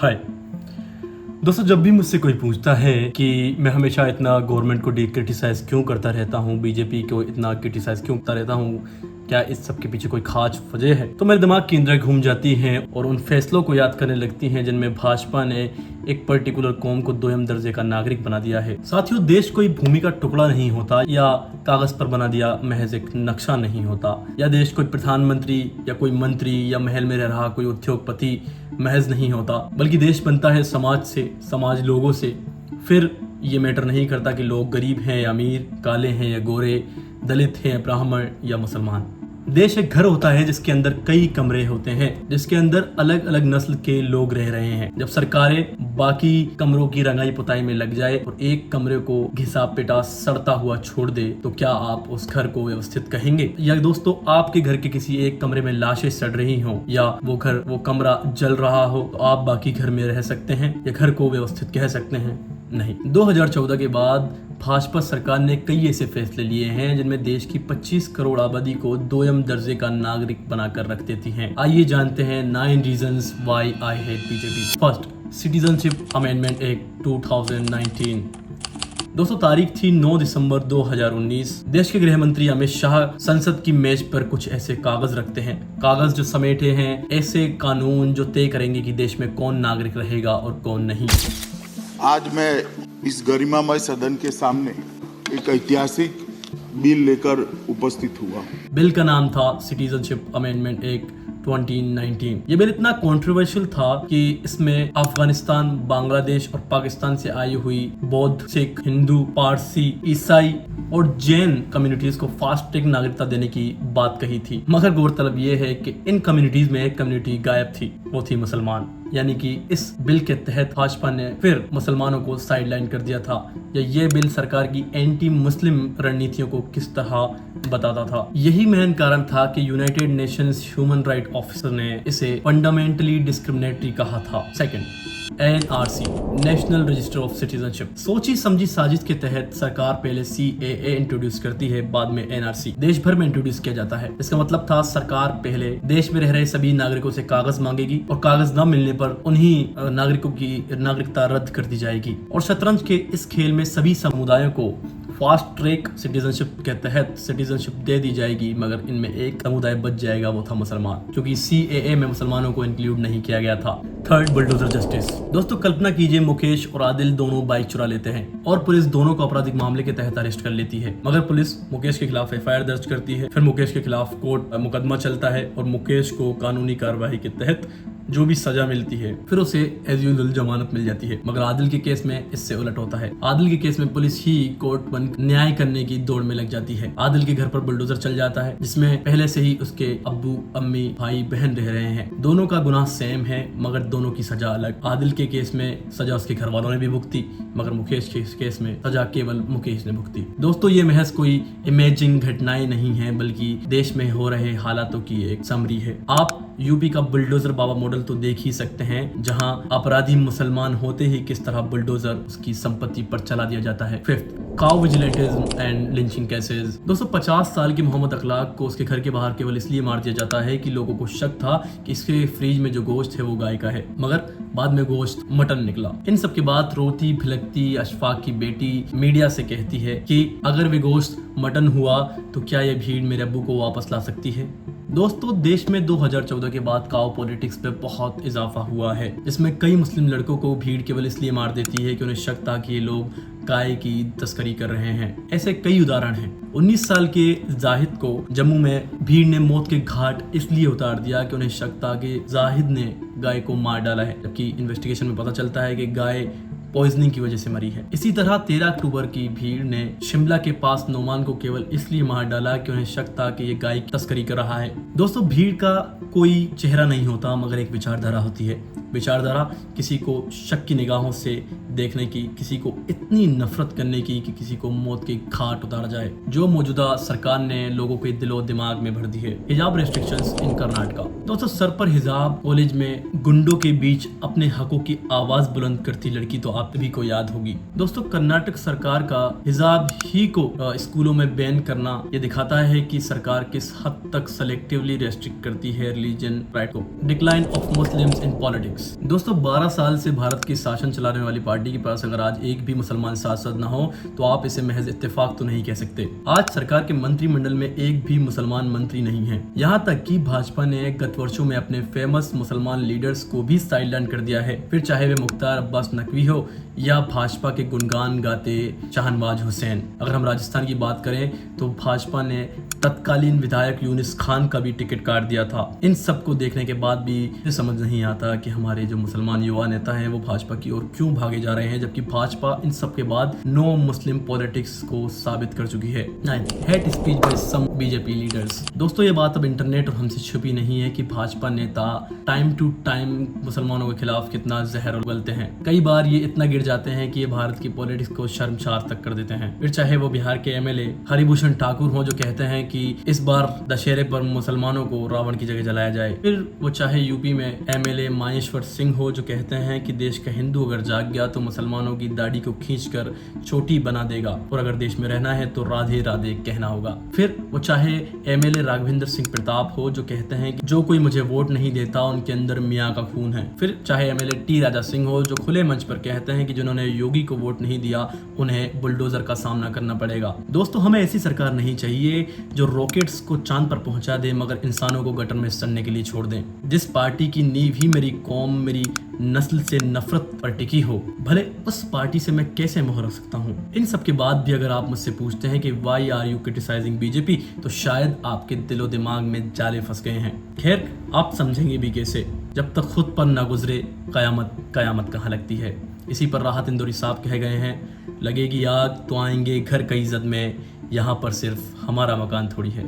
हाय दोस्तों, जब भी मुझसे कोई पूछता है कि मैं हमेशा इतना गवर्नमेंट को क्रिटिसाइज क्यों करता रहता हूँ, बीजेपी को इतना क्रिटिसाइज क्यों करता रहता हूँ, क्या इस सब के पीछे कोई खास वजह है, तो मेरे दिमाग की इंद्रियां घूम जाती हैं और उन फैसलों को याद करने लगती हैं जिनमें भाजपा ने एक पर्टिकुलर कौम को दोयम दर्जे का नागरिक बना दिया है। साथियों, देश कोई भूमि का टुकड़ा नहीं होता या कागज पर बना दिया महज एक नक्शा नहीं होता, या देश कोई प्रधानमंत्री या कोई मंत्री या महल में रह रहा कोई उद्योगपति महज नहीं होता, बल्कि देश बनता है समाज से, समाज लोगों से। फिर ये मैटर नहीं करता कि लोग गरीब हैं या अमीर, काले हैं या गोरे, दलित हैं, ब्राह्मण या मुसलमान। देश एक घर होता है जिसके अंदर कई कमरे होते हैं, जिसके अंदर अलग अलग नस्ल के लोग रह रहे हैं। जब सरकारें बाकी कमरों की रंगाई पुताई में लग जाए और एक कमरे को घिसा पिटा सड़ता हुआ छोड़ दे, तो क्या आप उस घर को व्यवस्थित कहेंगे? या दोस्तों, आपके घर के किसी एक कमरे में लाशें सड़ रही हो या वो कमरा जल रहा हो, तो आप बाकी घर में रह सकते हैं या घर को व्यवस्थित कह सकते हैं? नहीं। 2014 के बाद भाजपा सरकार ने कई ऐसे फैसले लिए हैं जिनमें देश की 25 करोड़ आबादी को दोयम दर्जे का नागरिक बनाकर रख देती हैं। आइए जानते हैं 9 reasons why I hate BJP. First, citizenship amendment act 2019। दोस्तों, तारीख थी 9 दिसंबर 2019। देश के गृह मंत्री अमित शाह संसद की मेज पर कुछ ऐसे कागज रखते हैं, कागज जो समेटे हैं ऐसे कानून जो तय करेंगे कि देश में कौन नागरिक रहेगा और कौन नहीं। आज मैं इस गरिमामय सदन के सामने एक ऐतिहासिक बिल लेकर उपस्थित हुआ। बिल का नाम था सिटीजनशिप अमेंडमेंट एक्ट 2019। ये बिल इतना कंट्रोवर्शियल था कि इसमें अफगानिस्तान, बांग्लादेश और पाकिस्तान से आई हुई बौद्ध, सिख, हिंदू, पारसी, ईसाई और जैन कम्युनिटीज को फास्ट ट्रैक नागरिकता देने की बात कही थी। मगर गौरतलब ये है कि इन कम्युनिटीज में एक कम्युनिटी गायब थी, वो थी मुसलमान। यानी कि इस बिल के तहत भाजपा ने फिर मुसलमानों को साइडलाइन कर दिया था, या ये बिल सरकार की एंटी मुस्लिम रणनीतियों को किस तरह बताता था। यही मेन कारण था कि United Nations human right officer ने इसे फंडामेंटली डिस्क्रिमिनेटरी कहा था। Second, NRC, national register of citizenship. सोची समझी साजिश के तहत सरकार पहले CAA इंट्रोड्यूस करती है, बाद में NRC देश भर में इंट्रोड्यूस किया जाता है। इसका मतलब था सरकार पहले देश में रह रहे सभी नागरिकों से कागज मांगेगी और कागज न मिलने पर उन्हीं नागरिकों की नागरिकता रद्द कर दी जाएगी। और शतरंज के इस खेल में सभी समुदायों को फास्ट ट्रैक सिटीजनशिप के तहत सिटीजनशिप दे दी जाएगी, मगर इनमें एक समुदाय बच जाएगा, वो था मुसलमान, क्योंकि CAA में मुसलमानों को इंक्लूड नहीं किया गया था। Third, bulldozer justice. दोस्तों, कल्पना कीजिए मुकेश और आदिल दोनों बाइक चुरा लेते हैं और पुलिस दोनों को आपराधिक मामले के तहत अरेस्ट कर लेती है। मगर पुलिस मुकेश के खिलाफ FIR दर्ज करती है, फिर मुकेश के खिलाफ कोर्ट मुकदमा चलता है और मुकेश को कानूनी कार्रवाई के तहत जो भी सजा मिलती है फिर उसे एज यूजुअल जमानत मिल जाती है। मगर आदिल के केस में इससे उलट होता है। आदिल के केस में पुलिस ही कोर्ट बन न्याय करने की दौड़ में लग जाती है। आदिल के घर पर बुलडोजर चल जाता है, जिसमें पहले से ही उसके अब्बू, अम्मी, भाई, बहन रह रहे हैं। दोनों का गुनाह सेम है, मगर दोनों की सजा अलग। आदिल के केस में सजा उसके घर वालों ने भी भुगती, मगर मुकेश के केस में सजा केवल मुकेश ने भुगती। दोस्तों, ये महज कोई इमेजिंग घटनाएं नहीं है, बल्कि देश में हो रहे हालातों की एक समरी है। आप यूपी का बुलडोजर बाबा मॉडल तो देख ही सकते हैं, जहां अपराधी मुसलमान होते ही किस तरह बुलडोजर उसकी संपत्ति पर चला दिया जाता है। Fifth, cow vigilantism and lynching cases. दोस्तों, 50 साल के मोहम्मद अखलाक को उसके घर के बाहर केवल इसलिए मार दिया जाता है कि लोगों को शक था कि इसके फ्रिज में जो गोश्त है वो गाय का है, मगर बाद में गोश्त मटन निकला। इन सब के बाद रोती भिलकती अशफाक की बेटी मीडिया से कहती है कि अगर वे गोश्त मटन हुआ तो क्या ये भीड़ मेरे अब्बू को वापस ला सकती है। दोस्तों, देश में 2014 के बाद काउ पॉलिटिक्स पे बहुत इजाफा हुआ है, जिसमें कई मुस्लिम लड़कों को भीड़ केवल इसलिए मार देती है कि उन्हें शक था कि ये लोग गाय की तस्करी कर रहे हैं। ऐसे कई उदाहरण हैं। 19 साल के जाहिद को जम्मू में भीड़ ने मौत के घाट इसलिए उतार दिया कि उन्हें शक था कि जाहिद ने गाय को मार डाला है, जबकि इन्वेस्टिगेशन में पता चलता है कि गाय पॉइजनिंग की वजह से मरी है। इसी तरह 13 अक्टूबर की भीड़ ने शिमला के पास नोमान को केवल इसलिए मार डाला कि उन्हें शक था कि ये गाय की तस्करी कर रहा है। दोस्तों, भीड़ का कोई चेहरा नहीं होता, मगर एक विचारधारा होती है। विचारधारा किसी को शक की निगाहों से देखने की, किसी को इतनी नफरत करने की कि किसी को मौत के घाट उतारा जाए, जो मौजूदा सरकार ने लोगों के दिलो दिमाग में भर दी है। हिजाब रेस्ट्रिक्शंस इन कर्नाटका। दोस्तों, सर पर हिजाब, कॉलेज में गुंडों के बीच अपने हकों की आवाज बुलंद करती लड़की तो आप सभी को याद होगी। दोस्तों, कर्नाटक सरकार का हिजाब ही को स्कूलों में बैन करना ये दिखाता है कि सरकार किस हद तक सेलेक्टिवली रेस्ट्रिक्ट करती है रिलीजन राइट को। Decline of Muslims in politics. दोस्तों, 12 साल से भारत की शासन चलाने वाली पार्टी के पास अगर आज एक भी मुसलमान सांसद ना हो तो आप इसे महज इत्तेफाक तो नहीं कह सकते। आज सरकार के मंत्रिमंडल में एक भी मुसलमान मंत्री नहीं है। यहाँ तक कि भाजपा ने गत वर्षों में अपने फेमस मुसलमान लीडर्स को भी साइडलाइन कर दिया है, फिर चाहे वे मुख्तार अब्बास नकवी हो या भाजपा के गुणगान गाते शाहनवाज हुसैन। अगर हम राजस्थान की बात करें तो भाजपा ने तत्कालीन विधायक यूनिस खान का भी टिकट काट दिया था। इन सब को देखने के बाद भी ये समझ नहीं आता कि हमारे जो मुसलमान युवा नेता हैं वो भाजपा की ओर क्यों भागे जा रहे हैं, जबकि भाजपा इन सब के बाद नो मुस्लिम पॉलिटिक्स को साबित कर चुकी है। Hate speech by some BJP leaders. दोस्तों, ये बात अब इंटरनेट और हमसे छुपी नहीं है कि भाजपा नेता टाइम टू टाइम मुसलमानों के खिलाफ कितना जहर उगलते हैं। कई बार ये इतना गिर जाते हैं कि ये भारत की पॉलिटिक्स को शर्मसार तक कर देते हैं। फिर चाहे वो बिहार के एमएलए हरिभूषण ठाकुर हो जो कहते हैं कि इस बार दशहरे पर मुसलमानों को रावण की जगह जलाया जाए, फिर वो चाहे यूपी में एमएलए माहेश्वर सिंह हो जो कहते हैं कि देश का हिंदू अगर जाग गया तो मुसलमानों की दाढ़ी को खींचकर छोटी बना देगा और अगर देश में रहना है तो राधे राधे कहना होगा। फिर वो चाहे एमएलए राघवेंद्र सिंह प्रताप हो जो कहते हैं कि जो कोई मुझे वोट नहीं देता उनके अंदर मियाँ का खून है। फिर चाहे एमएलए टी राजा सिंह हो जो खुले मंच पर कहते हैं कि जिन्होंने योगी को वोट नहीं दिया उन्हें बुलडोजर का सामना करना पड़ेगा। दोस्तों, हमें ऐसी सरकार नहीं चाहिए जो रॉकेट्स को चांद पर पहुंचा दे मगर इंसानों को गटर में सड़ने के लिए छोड़ दें। जिस पार्टी की नींव ही मेरी कौम, मेरी नस्ल से नफरत पर टिकी हो, भले उस पार्टी से मैं कैसे मोह रख सकता हूँ। इन सब के बाद भी अगर आप मुझसे पूछते हैं कि why are you criticising BJP, तो शायद आपके दिलो दिमाग में जाले फंस गए हैं। खैर, आप समझेंगे भी कैसे जब तक खुद पर ना गुजरे कयामत कहाँ लगती है। इसी पर राहत इंदौरी साहब कह गए हैं, लगेगी आग तो आएंगे घर कई इज्जत में, यहाँ पर सिर्फ हमारा मकान थोड़ी है।